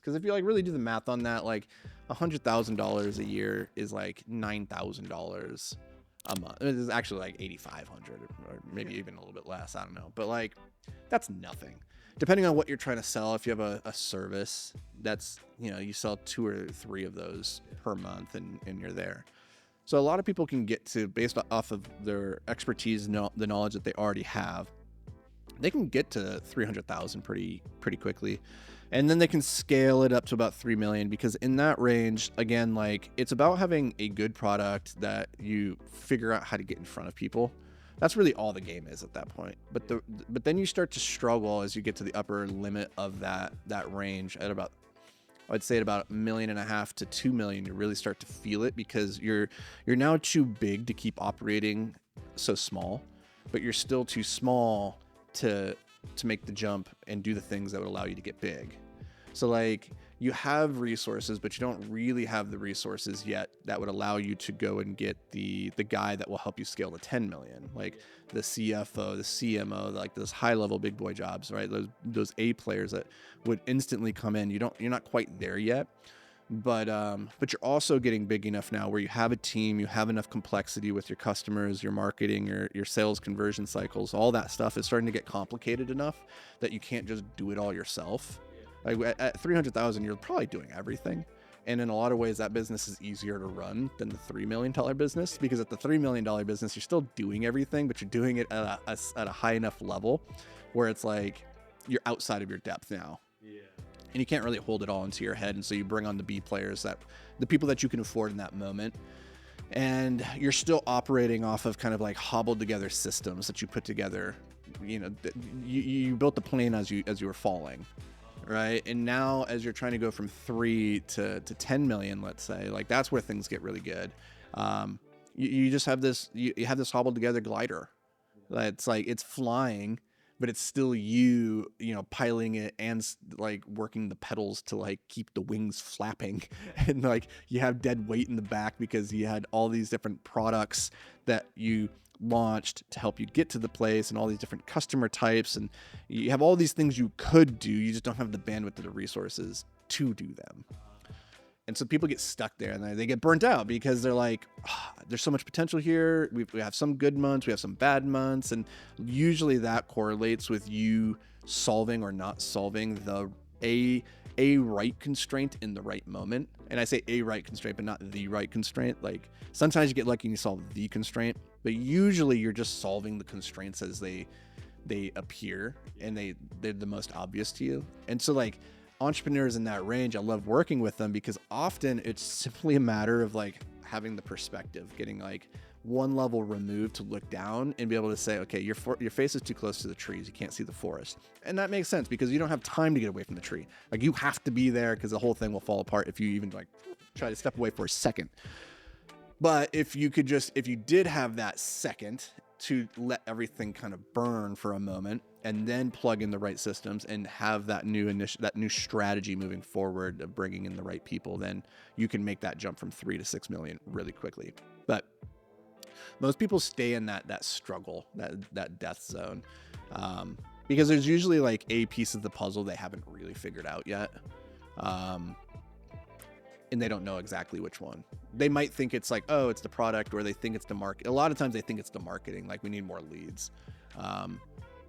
Because if you like really do the math on that, like $100,000 a year is like $9,000 a month. It is actually like 8,500 or maybe even a little bit less. I don't know. But like, that's nothing. Depending on what you're trying to sell, if you have a service that's, you sell 2 or 3 of those per month and you're there. So a lot of people can get to, based off of their expertise, the knowledge that they already have, they can get to 300,000 pretty quickly. And then they can scale it up to about 3 million, because in that range, again, like, it's about having a good product that you figure out how to get in front of people. That's really all the game is at that point. But then you start to struggle as you get to the upper limit of that range at about, I'd say at about $1.5 million to 2 million. You really start to feel it, because you're now too big to keep operating so small, but you're still too small to make the jump and do the things that would allow you to get big. So like, you have resources, but you don't really have the resources yet that would allow you to go and get the guy that will help you scale to 10 million, like the CFO, the CMO, like those high level big boy jobs, right? Those A players that would instantly come in. You're not quite there yet, but you're also getting big enough now where you have a team, you have enough complexity with your customers, your marketing, your sales conversion cycles. All that stuff is starting to get complicated enough that you can't just do it all yourself. Like at 300,000, you're probably doing everything. And in a lot of ways, that business is easier to run than the $3 million business, because at the $3 million business, you're still doing everything, but you're doing it at a high enough level where it's like you're outside of your depth now. Yeah. And you can't really hold it all into your head. And so you bring on the B players, the people that you can afford in that moment. And you're still operating off of kind of like hobbled together systems that you put together. You built the plane as you were falling. Right. And now as you're trying to go from 3 to 10 million, let's say, like, that's where things get really good. You just have you have this hobbled together glider. That's like, it's flying, but it's still piloting it and like working the pedals to like keep the wings flapping. And like, you have dead weight in the back because you had all these different products that you launched to help you get to the place, and all these different customer types, and you have all these things you could do. You just don't have the bandwidth or the resources to do them. And so people get stuck there and they get burnt out, because they're like, there's so much potential here. We have some good months, we have some bad months. And usually that correlates with you solving or not solving a right constraint in the right moment. And I say a right constraint, but not the right constraint. Like, sometimes you get lucky and you solve the constraint, but usually you're just solving the constraints as they appear, and they're the most obvious to you. And so like, entrepreneurs in that range, I love working with them, because often it's simply a matter of like having the perspective, getting like one level removed to look down and be able to say, okay, your face is too close to the trees, you can't see the forest. And that makes sense, because you don't have time to get away from the tree. Like, you have to be there, because the whole thing will fall apart if you even like try to step away for a second. But if you did have that second to let everything kind of burn for a moment, and then plug in the right systems and have that new strategy moving forward of bringing in the right people, then you can make that jump from 3 to 6 million really quickly. But most people stay in that struggle, that death zone, because there's usually like a piece of the puzzle they haven't really figured out yet. And they don't know exactly which one. They might think it's like, oh, it's the product, or they think it's the market. A lot of times they think it's the marketing, like, we need more leads.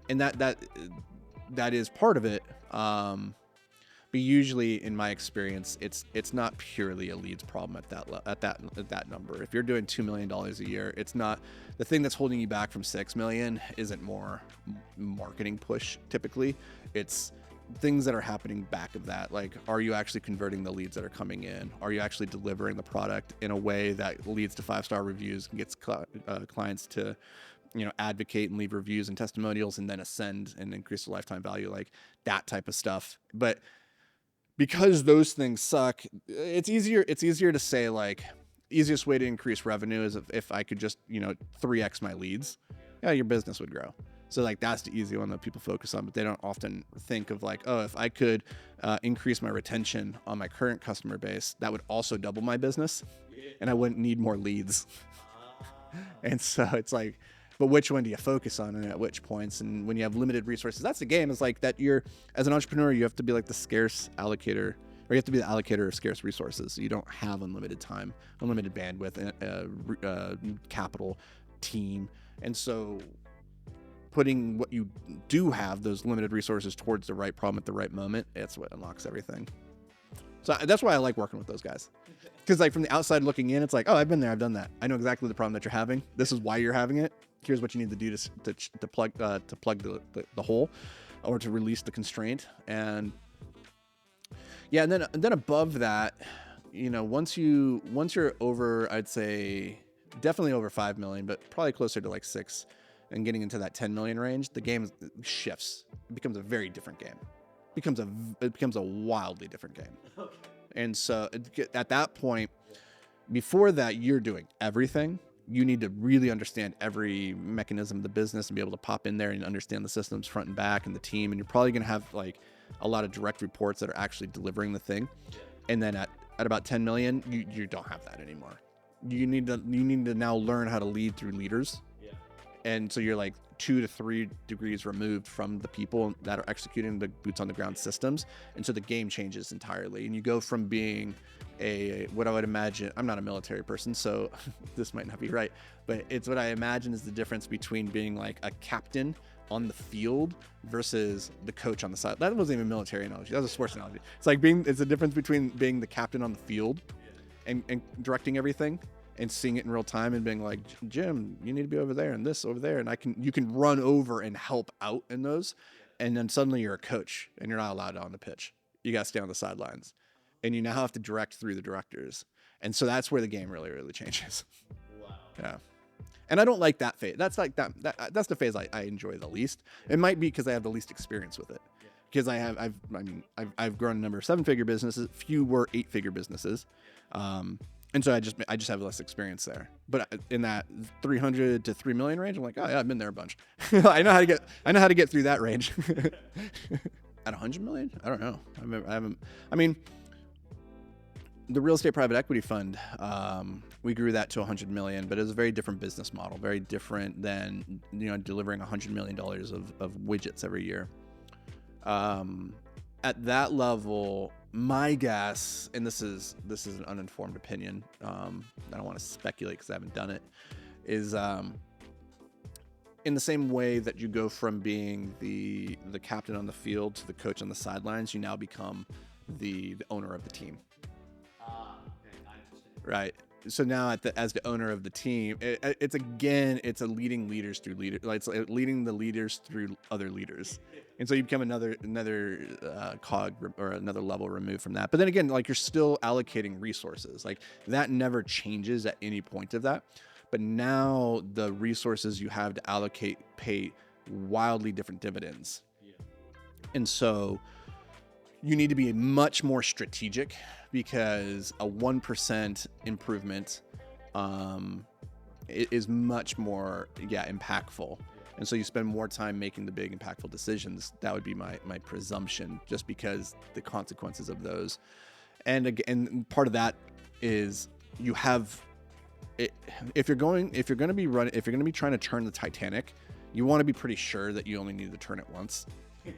And that is part of it. But usually, in my experience, it's not purely a leads problem at that number. If you're doing $2 million a year, it's not the thing that's holding you back from 6 million. Isn't more marketing push typically. It's things that are happening back of that. Like, are you actually converting the leads that are coming in? Are you actually delivering the product in a way that leads to 5-star reviews and gets clients to, advocate and leave reviews and testimonials, and then ascend and increase the lifetime value, like that type of stuff. But because those things suck, it's easier to say, like, easiest way to increase revenue is if I could just, 3x my leads. Yeah, your business would grow. So like, that's the easy one that people focus on, but they don't often think of like, oh, if I could increase my retention on my current customer base, that would also double my business, and I wouldn't need more leads. And so it's like, but which one do you focus on and at which points? And when you have limited resources, that's the game. Is like that as an entrepreneur, you have to be like the scarce allocator or you have to be the allocator of scarce resources. So you don't have unlimited time, unlimited bandwidth, capital, team. And so putting what you do have, those limited resources, towards the right problem at the right moment, it's what unlocks everything. So that's why I like working with those guys. Because like from the outside looking in, it's like, oh, I've been there, I've done that. I know exactly the problem that you're having. This is why you're having it. Here's what you need to do to plug the hole, or to release the constraint. And yeah, and then above that, you know, once you're over, I'd say definitely over 5 million, but probably closer to like 6, and getting into that 10 million range, the game shifts. It becomes a very different game. It becomes a wildly different game. Okay. And so at that point, before that, you're doing everything. You need to really understand every mechanism of the business and be able to pop in there and understand the systems front and back and the team. And you're probably going to have like a lot of direct reports that are actually delivering the thing. And then at about 10 million, you don't have that anymore. You need to now learn how to lead through leaders. Yeah. And so you're like 2 to 3 degrees removed from the people that are executing the boots on the ground systems. And so the game changes entirely. And you go from being what I would imagine, I'm not a military person, so this might not be right, but it's what I imagine is the difference between being like a captain on the field versus the coach on the side. That wasn't even a military analogy. That was a sports analogy. It's the difference between being the captain on the field and directing everything and seeing it in real time and being like, Jim, you need to be over there and this over there. And you can run over and help out in those. And then suddenly you're a coach and you're not allowed on the pitch. You got to stay on the sidelines, and you now have to direct through the directors. And so that's where the game really, really changes. Wow. Yeah. And I don't like that phase. That's like that's the phase I enjoy the least. It might be because I have the least experience with it. Because I've grown a number of 7-figure businesses. Few were 8-figure businesses. And so I just have less experience there. But in that 300 to 3 million range, I'm like, oh yeah, I've been there a bunch. I know how to get through that range. At 100 million? I don't know. I mean, the real estate private equity fund, we grew that to 100 million, but it was a very different business model, very different than, you know, delivering $100 million of widgets every year. At that level, my guess, and this is an uninformed opinion, I don't want to speculate because I haven't done it, is in the same way that you go from being the captain on the field to the coach on the sidelines, you now become the owner of the team. Okay, I understand. Right. So now as the owner of the team, it's a leading leaders through leaders. Like it's leading the leaders through other leaders. And so you become another cog or another level removed from that. But then again, like you're still allocating resources. Like that never changes at any point of that. But now the resources you have to allocate pay wildly different dividends. Yeah. And so you need to be much more strategic, because a 1% improvement is much more impactful. And so you spend more time making the big impactful decisions. That would be my presumption, just because the consequences of those. And again, part of that is you have it, if you're going to be trying to turn the Titanic, you want to be pretty sure that you only need to turn it once.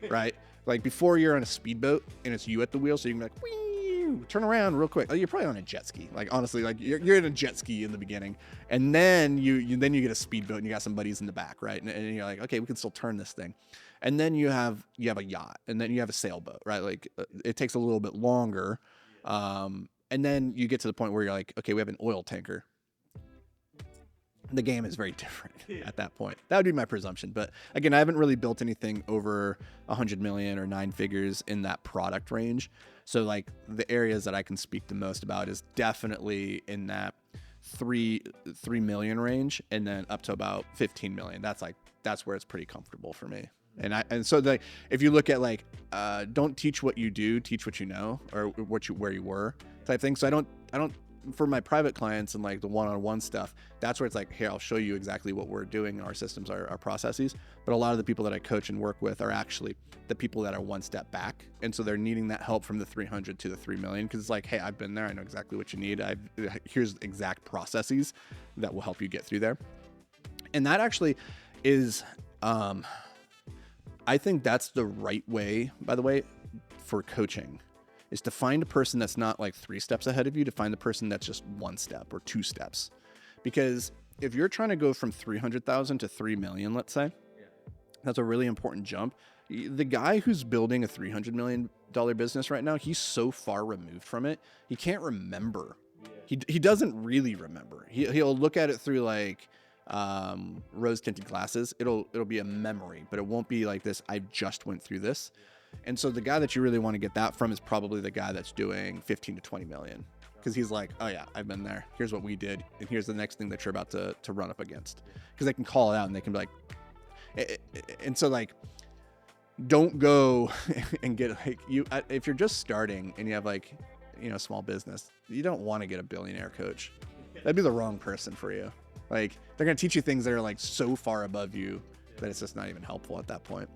Right? Like before you're on a speedboat and it's you at the wheel, so you can be like, whee, turn around real quick. Oh, you're probably on a jet ski. Like honestly, like you're in a jet ski in the beginning, and then you get a speedboat and you got some buddies in the back, right? And you're like, okay, we can still turn this thing. And then you have a yacht, and then you have a sailboat, right? Like it takes a little bit longer, and then you get to the point where you're like, okay, we have an oil tanker. The game is very different at that point. That would be my presumption. But again, I haven't really built anything over 100 million or 9 figures in that product range. So like the areas that I can speak the most about is definitely in that 3 million range, and then up to about 15 million. That's where it's pretty comfortable for me. And so like if you look at like don't teach what you do, teach what you know, or where you were type thing. So I don't for my private clients and like the one-on-one stuff, that's where it's like, here, I'll show you exactly what we're doing, our systems, our processes. But a lot of the people that I coach and work with are actually the people that are one step back. And so they're needing that help from the 300 to the 3 million. Cause it's like, hey, I've been there. I know exactly what you need. Here's exact processes that will help you get through there. And that actually is, I think that's the right way, by the way, for coaching, is to find a person that's not like 3 steps ahead of you, to find the person that's just 1 step or 2 steps. Because if you're trying to go from 300,000 to 3 million, let's say, that's a really important jump. The guy who's building a $300 million business right now, he's so far removed from it, he can't remember. He doesn't really remember. He'll look at it through like rose tinted glasses. It'll be a memory, but it won't be like this, I just went through this. And so the guy that you really want to get that from is probably the guy that's doing 15 to 20 million. Because he's like, oh yeah, I've been there. Here's what we did. And here's the next thing that you're about to run up against. Because they can call it out and they can be like, and so like, don't go and get like if you're just starting and you have like, small business, you don't want to get a billionaire coach. That'd be the wrong person for you. Like, they're going to teach you things that are like so far above you that it's just not even helpful at that point.